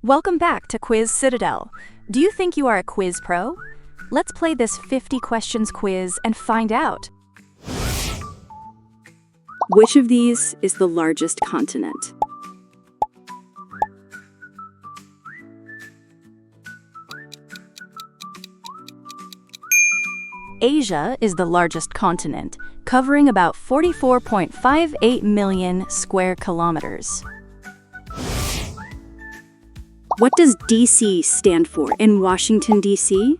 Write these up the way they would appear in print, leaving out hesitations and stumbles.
Welcome back to Quiz Citadel. Do you think you are a quiz pro? Let's play this 50 questions quiz and find out. Which of these is the largest continent? Asia is the largest continent, covering about 44.58 million square kilometers. What does D.C. stand for in Washington, D.C.?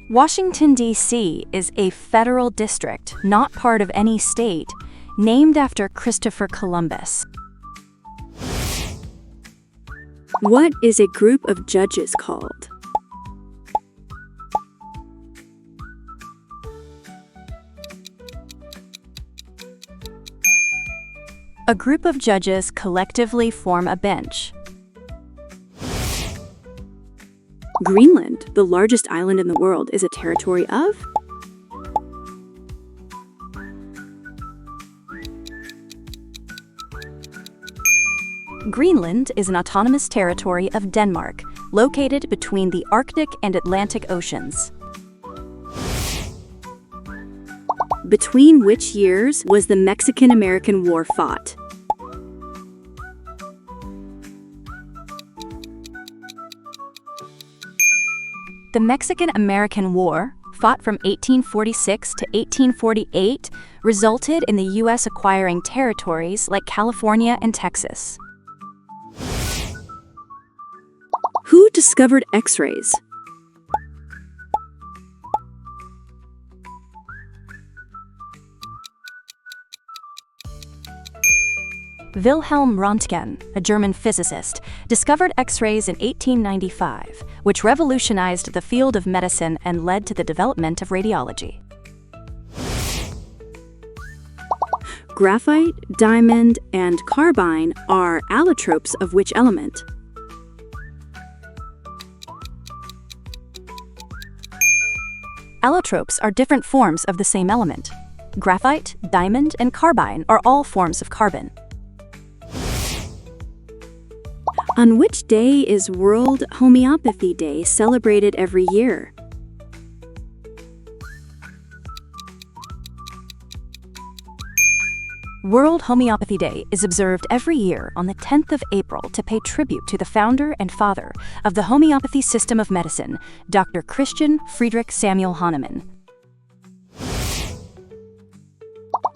Washington, D.C. is a federal district, not part of any state, named after Christopher Columbus. What is a group of judges called? A group of judges collectively form a bench. Greenland, the largest island in the world, is a territory of? Greenland is an autonomous territory of Denmark, located between the Arctic and Atlantic Oceans. Between which years was the Mexican-American War fought? The Mexican-American War, fought from 1846 to 1848, resulted in the U.S. acquiring territories like California and Texas. Who discovered X-rays? Wilhelm Röntgen, a German physicist, discovered X-rays in 1895, which revolutionized the field of medicine and led to the development of radiology. Graphite, diamond, and carbyne are allotropes of which element? Allotropes are different forms of the same element. Graphite, diamond, and carbyne are all forms of carbon. On which day is World Homeopathy Day celebrated every year? World Homeopathy Day is observed every year on the 10th of April to pay tribute to the founder and father of the homeopathy system of medicine, Dr. Christian Friedrich Samuel Hahnemann.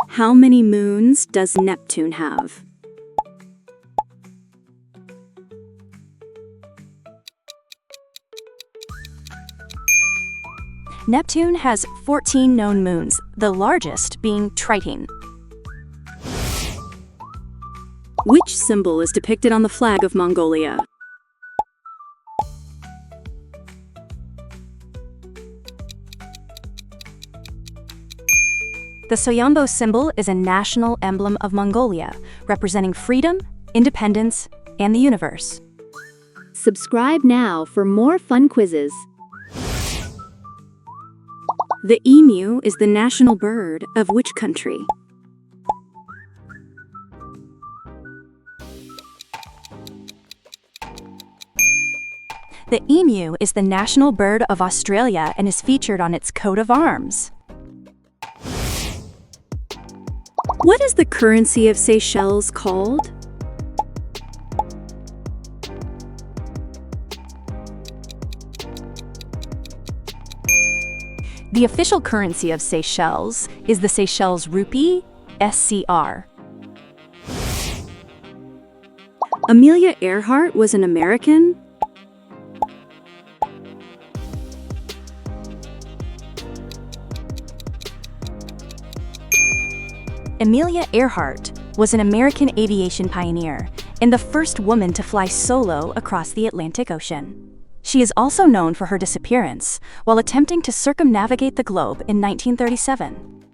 How many moons does Neptune have? Neptune has 14 known moons, the largest being Triton. Which symbol is depicted on the flag of Mongolia? The Soyombo symbol is a national emblem of Mongolia, representing freedom, independence, and the universe. Subscribe now for more fun quizzes. The emu is the national bird of which country? The emu is the national bird of Australia and is featured on its coat of arms. What is the currency of Seychelles called? The official currency of Seychelles is the Seychelles rupee, SCR. Amelia Earhart was an American? Amelia Earhart was an American aviation pioneer and the first woman to fly solo across the Atlantic Ocean. She is also known for her disappearance while attempting to circumnavigate the globe in 1937.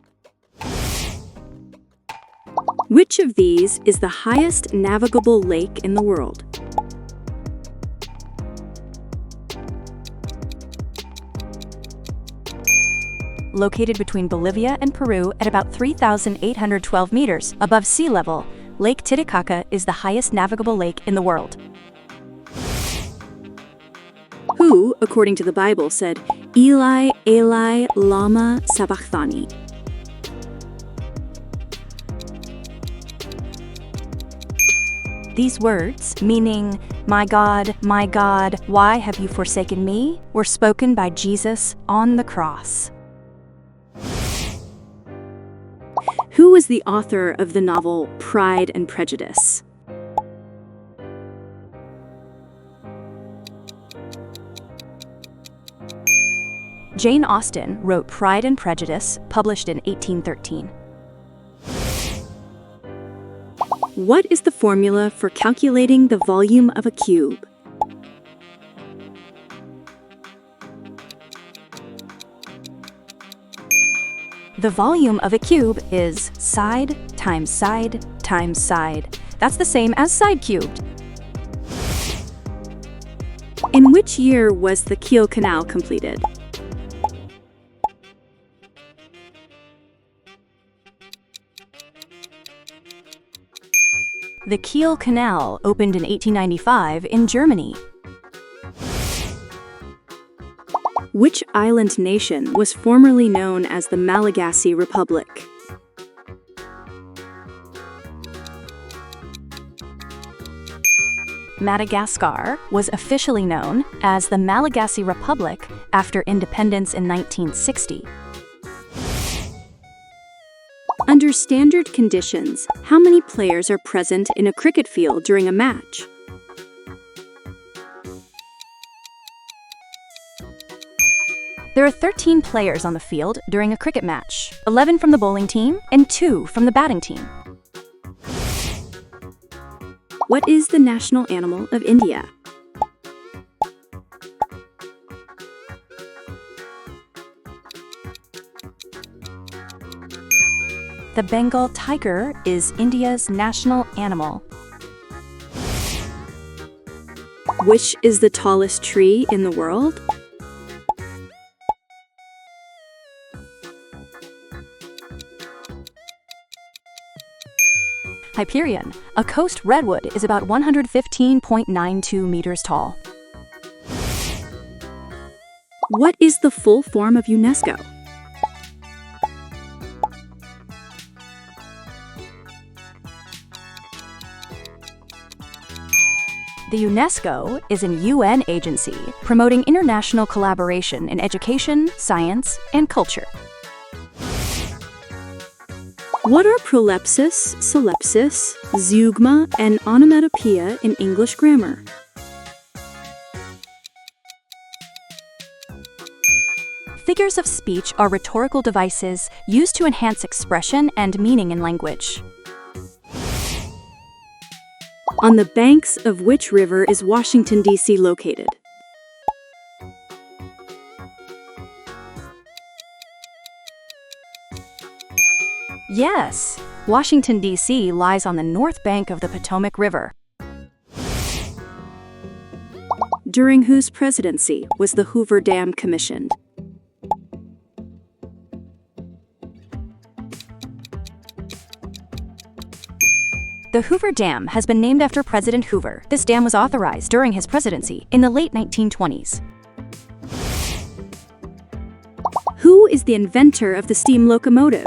Which of these is the highest navigable lake in the world? located between Bolivia and Peru at about 3,812 meters above sea level, Lake Titicaca is the highest navigable lake in the world. Who, according to the Bible, said, Eli, Eli, lama sabachthani? These words, meaning, my God, why have you forsaken me?" were spoken by Jesus on the cross. Who was the author of the novel Pride and Prejudice? Jane Austen wrote Pride and Prejudice, published in 1813. What is the formula for calculating the volume of a cube? The volume of a cube is side times side times side. That's the same as side cubed. In which year was the Kiel Canal completed? The Kiel Canal opened in 1895 in Germany. Which island nation was formerly known as the Malagasy Republic? Madagascar was officially known as the Malagasy Republic after independence in 1960. Under standard conditions, how many players are present in a cricket field during a match? There are 13 players on the field during a cricket match, 11 from the bowling team and 2 from the batting team. What is the national animal of India? The Bengal tiger is India's national animal. Which is the tallest tree in the world? Hyperion, a coast redwood, is about 115.92 meters tall. What is the full form of UNESCO? The UNESCO is an UN agency promoting international collaboration in education, science, and culture. What are prolepsis, solepsis, zeugma, and onomatopoeia in English grammar? Figures of speech are rhetorical devices used to enhance expression and meaning in language. On the banks of which river is Washington, D.C. located? Yes, Washington, D.C. lies on the north bank of the Potomac River. During whose presidency was the Hoover Dam commissioned? The Hoover Dam has been named after President Hoover. This dam was authorized during his presidency in the late 1920s. Who is the inventor of the steam locomotive?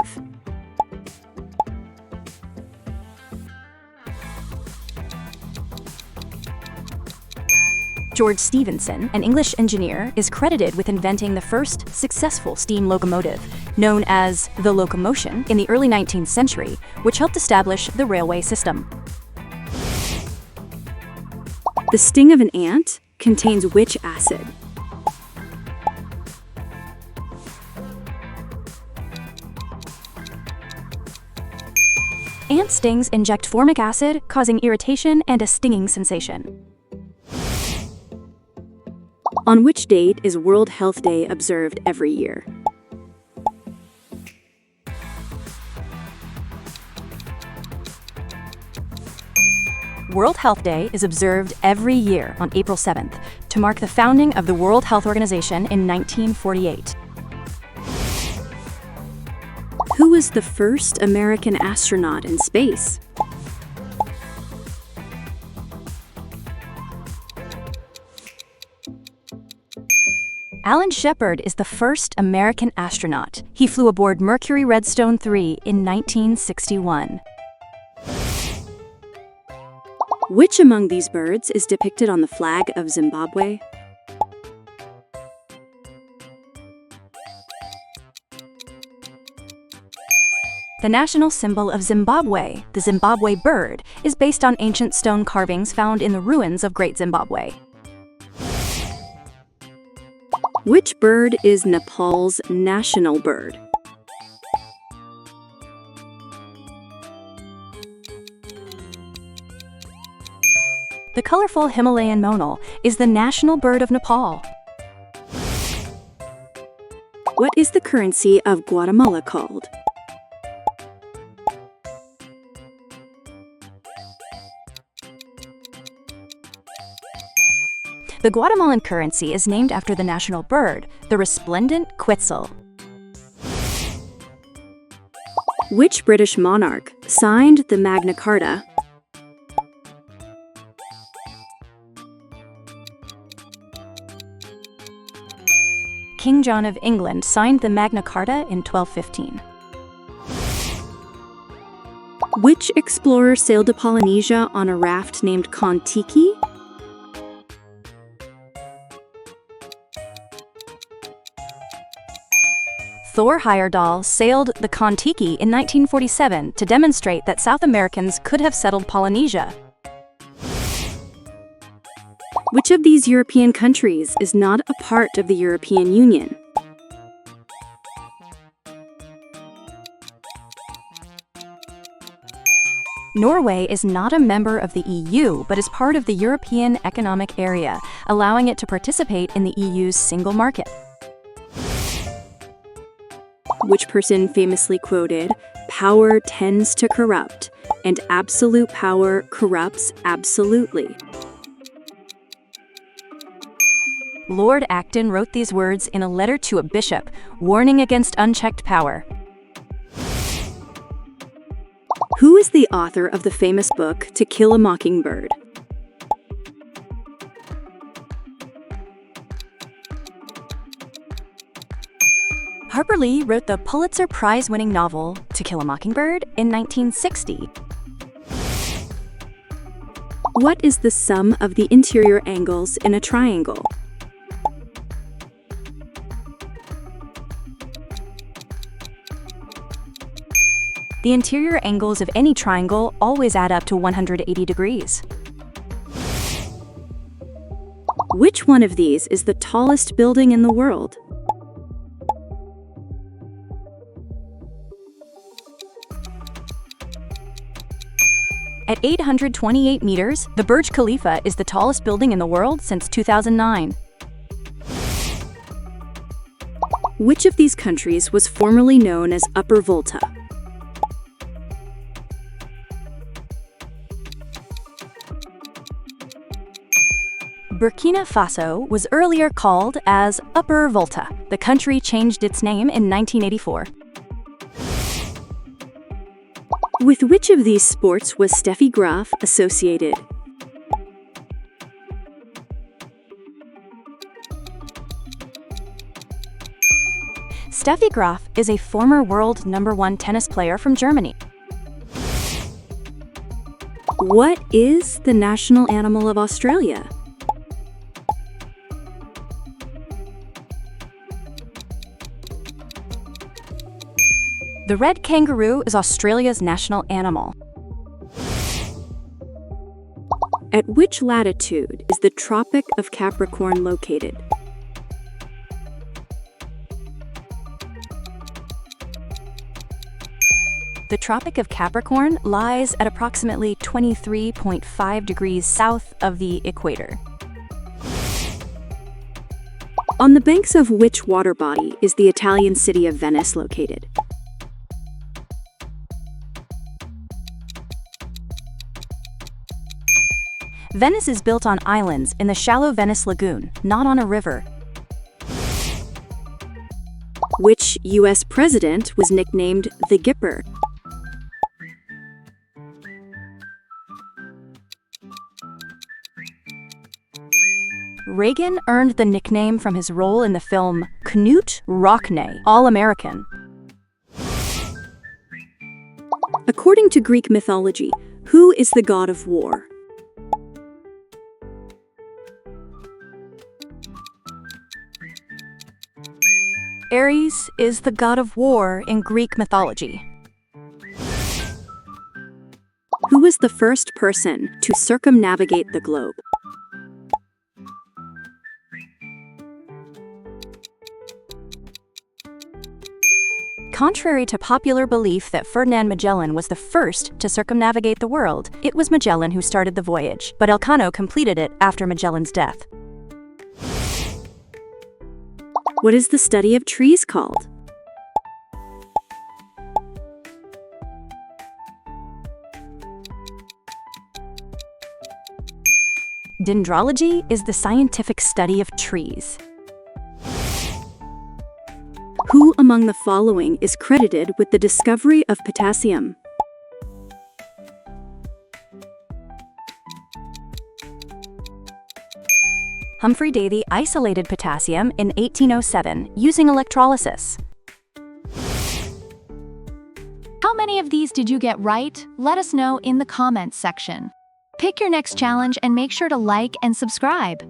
George Stephenson, an English engineer, is credited with inventing the first successful steam locomotive, known as the locomotion, in the early 19th century, which helped establish the railway system. The sting of an ant contains which acid? Ant stings inject formic acid, causing irritation and a stinging sensation. On which date is World Health Day observed every year? World Health Day is observed every year on April 7th to mark the founding of the World Health Organization in 1948. was the first American astronaut in space? Alan Shepard is the first American astronaut. He flew aboard Mercury Redstone 3 in 1961. Which among these birds is depicted on the flag of Zimbabwe? The national symbol of Zimbabwe, the Zimbabwe Bird, is based on ancient stone carvings found in the ruins of Great Zimbabwe. Which bird is Nepal's national bird? The colorful Himalayan Monal is the national bird of Nepal. What is the currency of Guatemala called? The Guatemalan currency is named after the national bird, the resplendent quetzal. Which British monarch signed the Magna Carta? King John of England signed the Magna Carta in 1215. Which explorer sailed to Polynesia on a raft named Kon-Tiki? Thor Heyerdahl sailed the Kon-Tiki in 1947 to demonstrate that South Americans could have settled Polynesia. Which of these European countries is not a part of the European Union? Norway is not a member of the EU, but is part of the European Economic Area, allowing it to participate in the EU's single market. Which person famously quoted, "Power tends to corrupt, and absolute power corrupts absolutely"? Lord Acton wrote these words in a letter to a bishop, warning against unchecked power. Who is the author of the famous book To Kill a Mockingbird? Harper Lee wrote the Pulitzer Prize-winning novel To Kill a Mockingbird in 1960. What is the sum of the interior angles in a triangle? The interior angles of any triangle always add up to 180 degrees. Which one of these is the tallest building in the world? At 828 meters, the Burj Khalifa is the tallest building in the world since 2009. Which of these countries was formerly known as Upper Volta? Burkina Faso was earlier called as Upper Volta. The country changed its name in 1984. With which of these sports was Steffi Graf associated? Steffi Graf is a former world #1 tennis player from Germany. What is the national animal of Australia? The red kangaroo is Australia's national animal. At which latitude is the Tropic of Capricorn located? The Tropic of Capricorn lies at approximately 23.5 degrees south of the equator. On the banks of which water body is the Italian city of Venice located? Venice is built on islands in the shallow Venice Lagoon, not on a river. Which US president was nicknamed the Gipper? Reagan earned the nickname from his role in the film Knut Rockne, All-American. According to Greek mythology, who is the god of war? Ares is the god of war in Greek mythology. Who was the first person to circumnavigate the globe? Contrary to popular belief that Ferdinand Magellan was the first to circumnavigate the world, it was Magellan who started the voyage, but Elcano completed it after Magellan's death. What is the study of trees called? Dendrology is the scientific study of trees. Who among the following is credited with the discovery of potassium? Humphry Davy isolated potassium in 1807 using electrolysis. How many of these did you get right? Let us know in the comments section. Pick your next challenge and make sure to like and subscribe.